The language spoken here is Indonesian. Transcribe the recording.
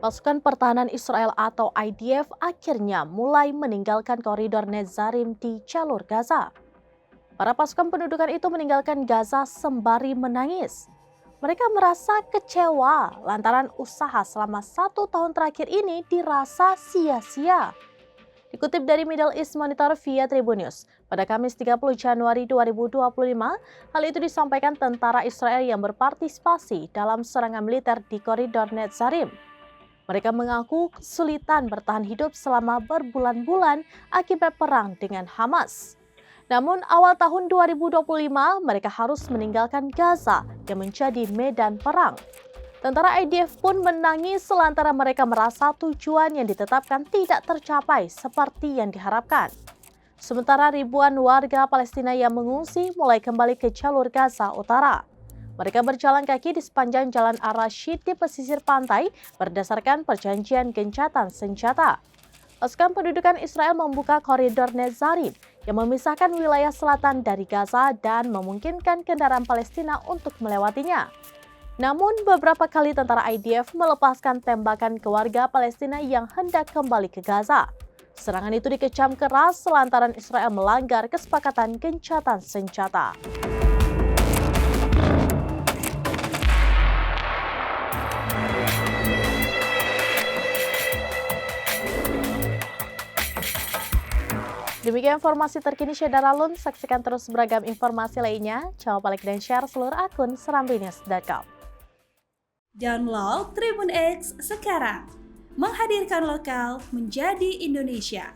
Pasukan pertahanan Israel atau IDF akhirnya mulai meninggalkan koridor Netzarim di jalur Gaza. Para pasukan pendudukan itu meninggalkan Gaza sembari menangis. Mereka merasa kecewa lantaran usaha selama 1 tahun terakhir ini dirasa sia-sia. Dikutip dari Middle East Monitor via Tribunnews, pada Kamis 30 Januari 2025, hal itu disampaikan tentara Israel yang berpartisipasi dalam serangan militer di koridor Netzarim. Mereka mengaku kesulitan bertahan hidup selama berbulan-bulan akibat perang dengan Hamas. Namun awal tahun 2025 mereka harus meninggalkan Gaza yang menjadi medan perang. Tentara IDF pun menangis lantaran mereka merasa tujuan yang ditetapkan tidak tercapai seperti yang diharapkan. Sementara ribuan warga Palestina yang mengungsi mulai kembali ke jalur Gaza Utara. Mereka berjalan kaki di sepanjang jalan Ar-Rasyid di pesisir pantai berdasarkan perjanjian gencatan senjata. Pasukan pendudukan Israel membuka koridor Netzarim yang memisahkan wilayah selatan dari Gaza dan memungkinkan kendaraan Palestina untuk melewatinya. Namun beberapa kali tentara IDF melepaskan tembakan ke warga Palestina yang hendak kembali ke Gaza. Serangan itu dikecam keras lantaran Israel melanggar kesepakatan gencatan senjata. Demikian informasi terkini Syedaralun, saksikan terus beragam informasi lainnya. Jangan lupa like dan share seluruh akun serambinews.com. Download Tribun X sekarang, menghadirkan lokal menjadi Indonesia.